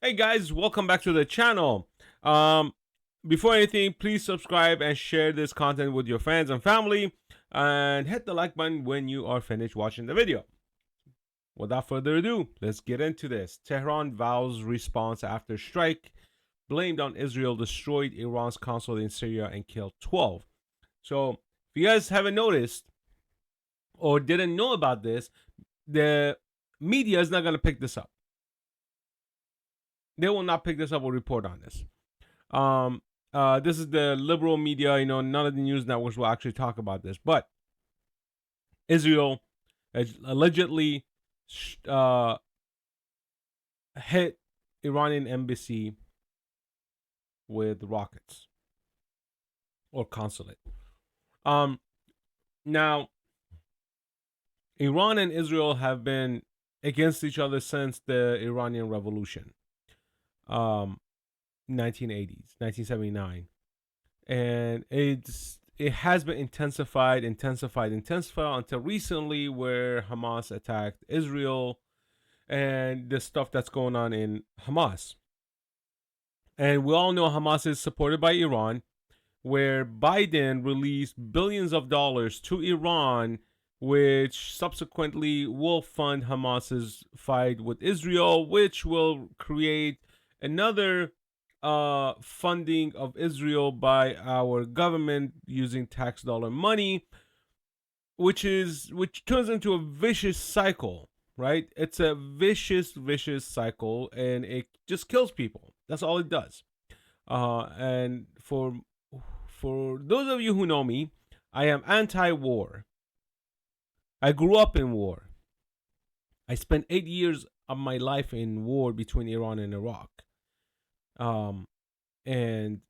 Hey guys, welcome back to the channel. Before anything, please subscribe and share this content with your friends and family, and hit the like button when you are finished watching the video. Without further ado, let's get into this. Tehran vows response after strike blamed on Israel destroyed Iran's consulate in Syria and killed 12. So, if you guys haven't noticed or didn't know about this, the media is not going to pick this up. They will not pick this up or report on this. This is the liberal media. None of the news networks will actually talk about this. But Israel allegedly hit Iranian embassy with rockets or consulate. Now, Iran and Israel have been against each other since the Iranian Revolution. 1980s, 1979, and it has been intensified until recently, where Hamas attacked Israel, and the stuff that's going on in Hamas. And we all know Hamas is supported by Iran, where Biden released billions of dollars to Iran, which subsequently will fund Hamas's fight with Israel, which will create another funding of Israel by our government using tax dollar money, which turns into a vicious cycle, right? It's a vicious cycle, and it just kills people. That's all it does. And for those of you who know me, I am anti-war. I grew up in war. I spent 8 years of my life in war between Iran and Iraq. And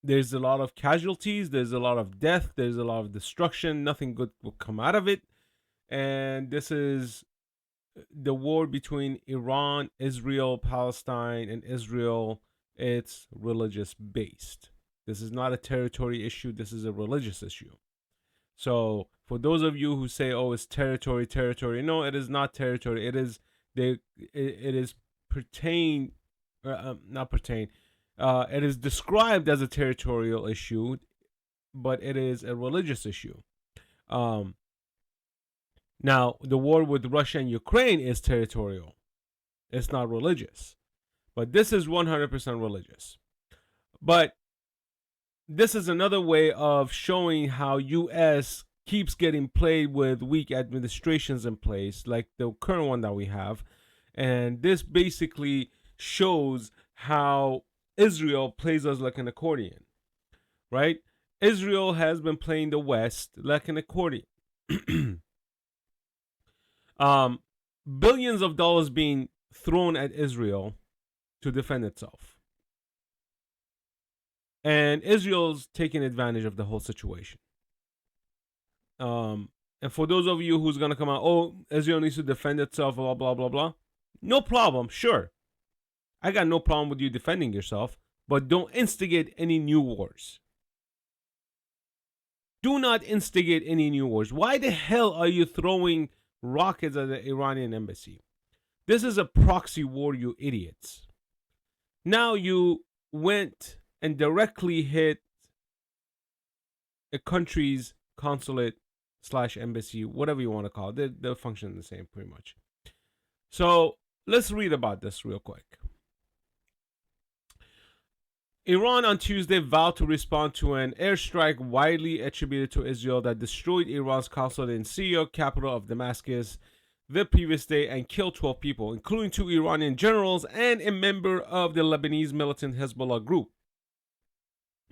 there's a lot of casualties, there's a lot of death, there's a lot of destruction. Nothing good will come out of it. And this is the war between Iran, Israel, Palestine, and Israel. It's religious based. This is not a territory issue, this is a religious issue. So for those of you who say, "Oh, it's territory," no, it is not territory. It is pertain, not pertain. It is described as a territorial issue, but it is a religious issue. Now, the war with Russia and Ukraine is territorial. It's not religious, but this is 100% religious. But this is another way of showing how U.S. keeps getting played with weak administrations in place, like the current one that we have. And this basically shows how Israel plays us like an accordion, right? Israel has been playing the West like an accordion. Billions of dollars being thrown at Israel to defend itself. And Israel's taking advantage of the whole situation. And for those of you who's going to come out, "Oh, Israel needs to defend itself, blah, blah, blah, blah." No problem, sure. I got no problem with you defending yourself, but don't instigate any new wars. Do not instigate any new wars. Why the hell are you throwing rockets at the Iranian embassy? This is a proxy war, you idiots. Now you went and directly hit a country's consulate / embassy, whatever you want to call it. They'll function the same pretty much. So let's read about this real quick. Iran on Tuesday vowed to respond to an airstrike widely attributed to Israel that destroyed Iran's consulate in Syria, capital of Damascus, the previous day and killed 12 people, including 2 Iranian generals and a member of the Lebanese militant Hezbollah group.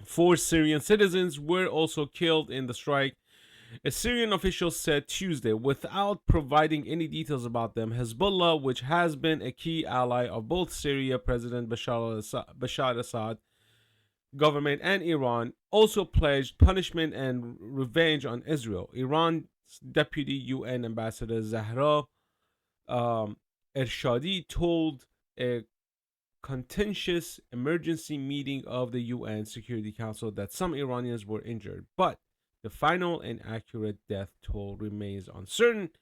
4 Syrian citizens were also killed in the strike, a Syrian official said Tuesday, without providing any details about them. Hezbollah, which has been a key ally of both Syria President Bashar al-Assad government and Iran, also pledged punishment and revenge on Israel. Iran's deputy UN ambassador Zahra Ershadi told a contentious emergency meeting of the UN Security Council that some Iranians were injured, but the final and accurate death toll remains uncertain,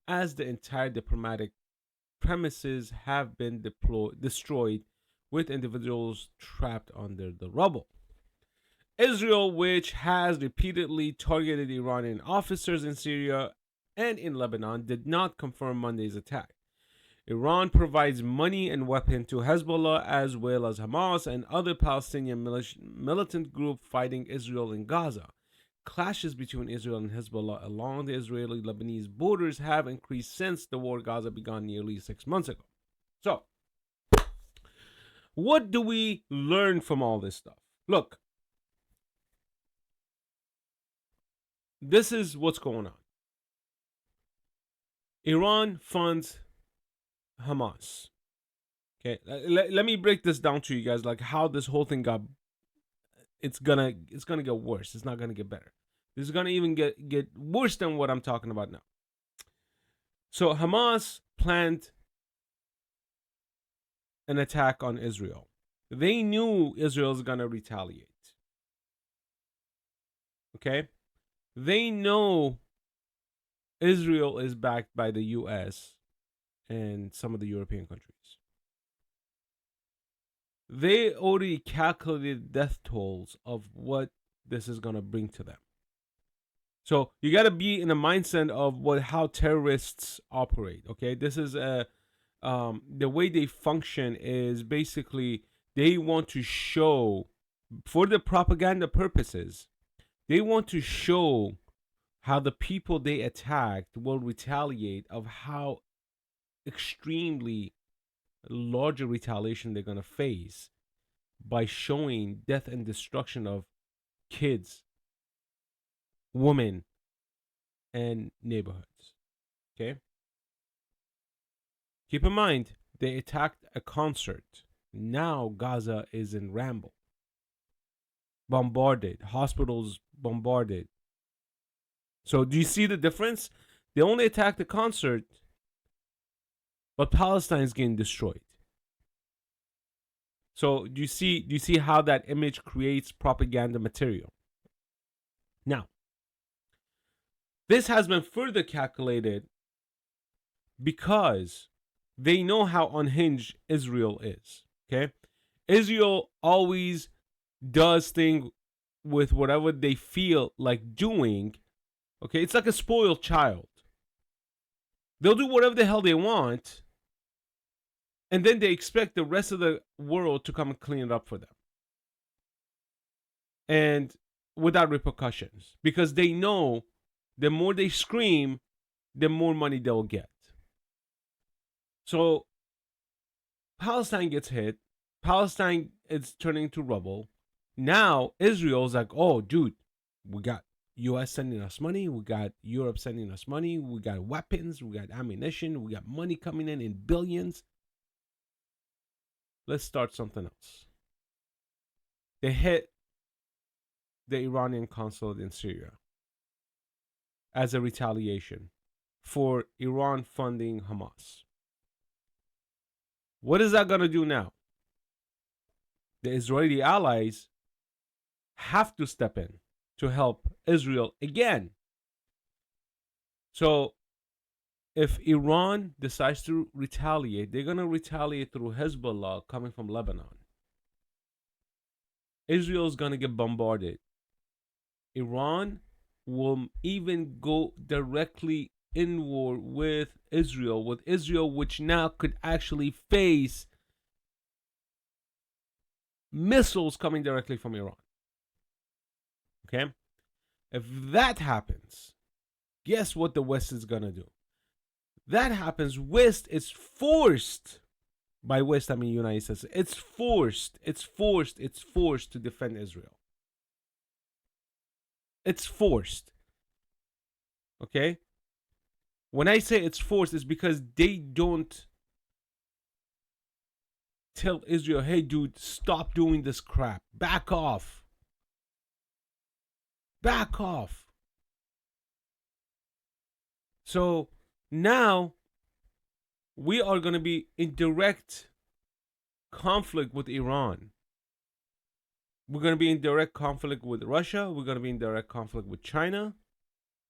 as the entire diplomatic premises have been destroyed, with individuals trapped under the rubble. Israel, which has repeatedly targeted Iranian officers in Syria and in Lebanon, did not confirm Monday's attack. Iran provides money and weapons to Hezbollah as well as Hamas and other Palestinian militant groups fighting Israel in Gaza. Clashes between Israel and Hezbollah along the Israeli-Lebanese borders have increased since the war in Gaza began nearly 6 months ago. So, what do we learn from all this stuff? Look, this is what's going on. Iran funds Hamas. Okay, let me break this down to you guys, like how this whole thing got. It's gonna get worse. It's not gonna get better. This is gonna even get worse than what I'm talking about now. So Hamas planned an attack on Israel. They knew Israel is gonna retaliate. Okay, they know Israel is backed by the U.S. and some of the European countries. They already calculated death tolls of what this is going to bring to them. So you got to be in the mindset of how terrorists operate. Okay, this is the way they function is basically they want to show, for the propaganda purposes, they want to show how the people they attacked will retaliate, of how extremely larger retaliation they're going to face by showing death and destruction of kids, women, and neighborhoods. Okay? Keep in mind, they attacked a concert. Now Gaza is in ramble. Bombarded. Hospitals bombarded. So do you see the difference? They only attacked the concert, but Palestine is getting destroyed. So do you see how that image creates propaganda material? Now, this has been further calculated because they know how unhinged Israel is. Okay? Israel always does things with whatever they feel like doing. Okay? It's like a spoiled child. They'll do whatever the hell they want, and then they expect the rest of the world to come and clean it up for them. And without repercussions. Because they know the more they scream, the more money they'll get. So Palestine gets hit. Palestine is turning to rubble. Now Israel's like, oh, dude, we got US sending us money. We got Europe sending us money. We got weapons. We got ammunition. We got money coming in billions. Let's start something else. They hit the Iranian consulate in Syria as a retaliation for Iran funding Hamas. What is that going to do now? The Israeli allies have to step in to help Israel again. So if Iran decides to retaliate, they're going to retaliate through Hezbollah coming from Lebanon. Israel is going to get bombarded. Iran will even go directly in war with Israel, which now could actually face missiles coming directly from Iran. Okay? If that happens, guess what the West is going to do? That happens, West is forced, by West I mean United States, it's forced to defend Israel. It's forced. Okay? When I say it's forced, it's because they don't tell Israel, hey dude, stop doing this crap. Back off. Back off. So now we are going to be in direct conflict with Iran. We're going to be in direct conflict with Russia. We're going to be in direct conflict with China.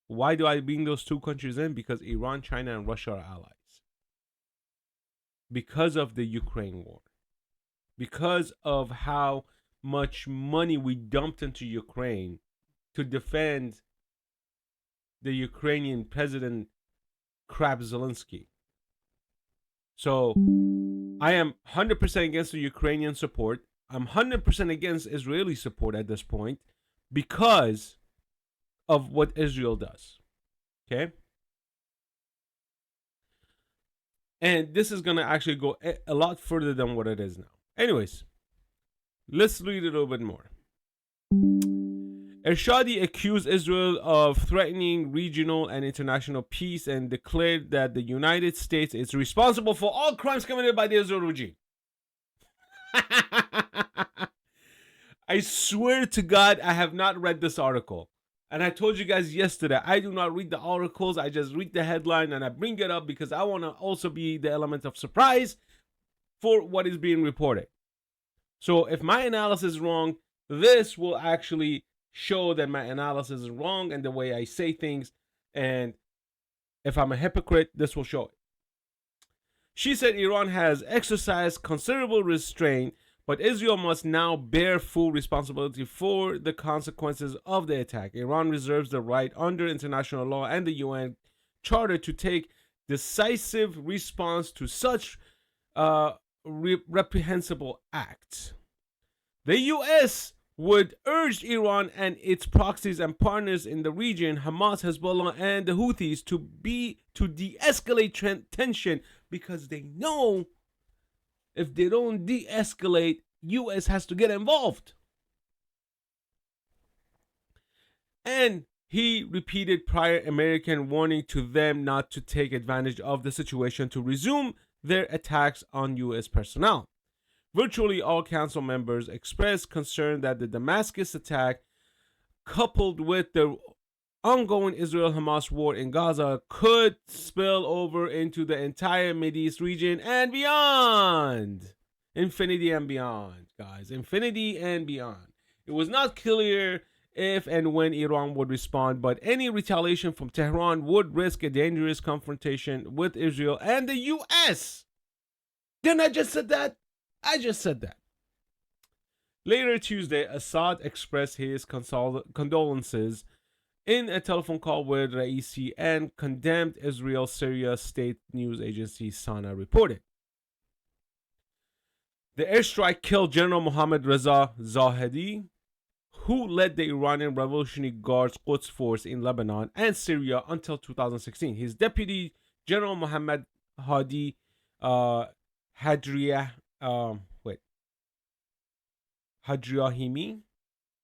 Why do I bring those two countries in? Because Iran, China, and Russia are allies. because of the Ukraine war, because of how much money we dumped into Ukraine to defend the Ukrainian president crap Zelensky. So I am 100% against the Ukrainian support. I'm 100% against Israeli support at this point because of what Israel does. Okay? And this is going to actually go a lot further than what it is now. Anyways, let's read a little bit more. Ershadi accused Israel of threatening regional and international peace and declared that the United States is responsible for all crimes committed by the Israel regime. I swear to God, I have not read this article. And I told you guys yesterday, I do not read the articles. I just read the headline and I bring it up because I want to also be the element of surprise for what is being reported. So if my analysis is wrong, this will actually show that my analysis is wrong and the way I say things. And if I'm a hypocrite, this will show it. She said Iran has exercised considerable restraint, but Israel must now bear full responsibility for the consequences of the attack. Iran reserves the right under international law and the UN Charter to take decisive response to such reprehensible acts. The U.S. would urge Iran and its proxies and partners in the region, Hamas, Hezbollah, and the Houthis, to de-escalate tension because they know if they don't de-escalate, U.S. has to get involved. And he repeated prior American warning to them not to take advantage of the situation to resume their attacks on U.S. personnel. Virtually all council members expressed concern that the Damascus attack, coupled with the ongoing Israel-Hamas war in Gaza, could spill over into the entire Mideast region and beyond. Infinity and beyond, guys. Infinity and beyond. It was not clear if and when Iran would respond, but any retaliation from Tehran would risk a dangerous confrontation with Israel and the U.S. Didn't I just said that? I just said that. Later Tuesday, Assad expressed his condolences in a telephone call with Raisi and condemned Israel. Syria state news agency Sana reported. The airstrike killed General Mohammad Reza Zahedi, who led the Iranian Revolutionary Guard's Quds force in Lebanon and Syria until 2016. His deputy, General Mohammad Hadi Hadriahimi,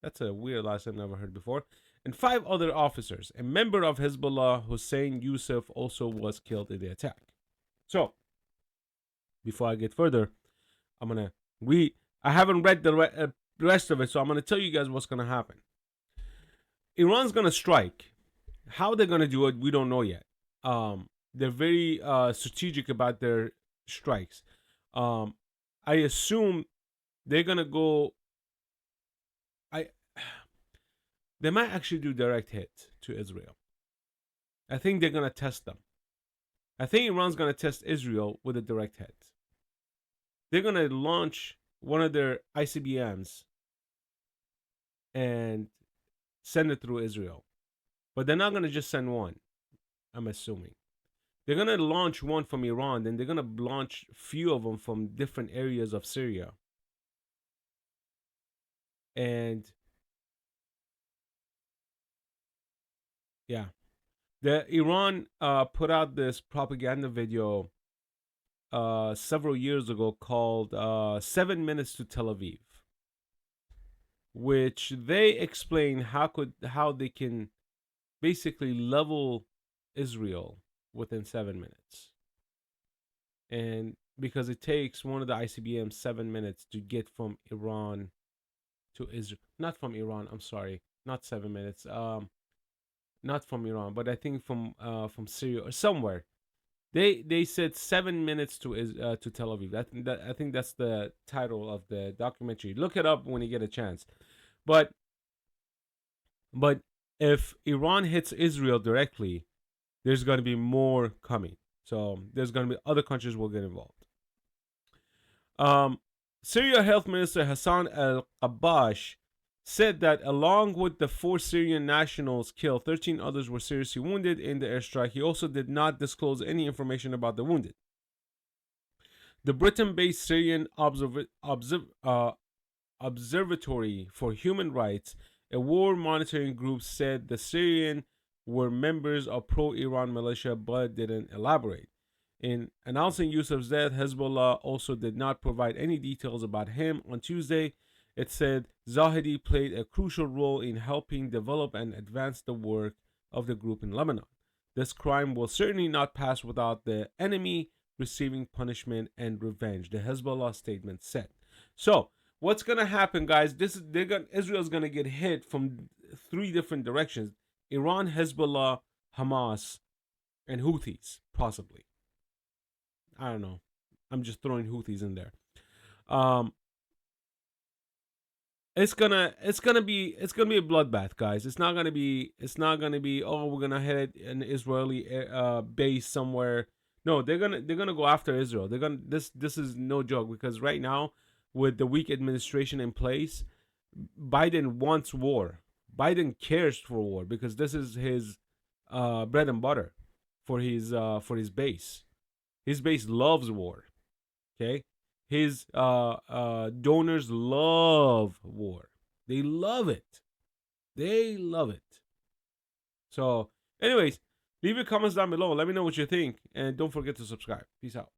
that's a weird last name I've never heard before, and 5 other officers. A member of Hezbollah, Hussein Yusuf, also was killed in the attack. So, before I get further, I'm going to read. I haven't read the rest of it, so I'm going to tell you guys what's going to happen. Iran's going to strike. How they're going to do it, we don't know yet. They're very strategic about their strikes. I assume they're going to go... They might actually do direct hit to Israel. I think they're going to test them. I think Iran's going to test Israel with a direct hit. They're going to launch one of their ICBMs and send it through Israel. But they're not going to just send one, I'm assuming. They're going to launch one from Iran, then they're going to launch a few of them from different areas of Syria. And yeah, the Iran put out this propaganda video several years ago called 7 Minutes to Tel Aviv, which they explain how they can basically level Israel within 7 minutes. And because it takes one of the ICBMs 7 minutes to get from Iran to Israel. Not from Iran, I'm sorry. Not 7 minutes. Not from Iran, but I think from Syria or somewhere. They said 7 minutes to Tel Aviv. I think that's the title of the documentary. Look it up when you get a chance. But if Iran hits Israel directly, there's going to be more coming. So there's going to be other countries will get involved. Um, Syria Health Minister Hassan al-Qabash said that along with the 4 Syrian nationals killed, 13 others were seriously wounded in the airstrike. He also did not disclose any information about the wounded. The Britain-based Syrian Observatory for Human Rights, a war monitoring group, said the Syrian were members of pro-Iran militia but didn't elaborate. In announcing Yusuf's death, Hezbollah also did not provide any details about him. On Tuesday, it said Zahedi played a crucial role in helping develop and advance the work of the group in Lebanon. This crime will certainly not pass without the enemy receiving punishment and revenge, the Hezbollah statement said. So, what's gonna happen, guys? Israel's gonna get hit from 3 different directions: Iran, Hezbollah, Hamas, and Houthis, possibly. I don't know. I'm just throwing Houthis in there. Um, it's gonna be a bloodbath, guys. It's not gonna be oh, we're gonna hit an Israeli base somewhere. No, they're gonna go after Israel. They're gonna this is no joke, because right now, with the weak administration in place, Biden wants war. Biden cares for war because this is his bread and butter for his base. His base loves war. Okay, his donors love war. They love it. They love it. So, anyways, leave your comments down below. Let me know what you think, and don't forget to subscribe. Peace out.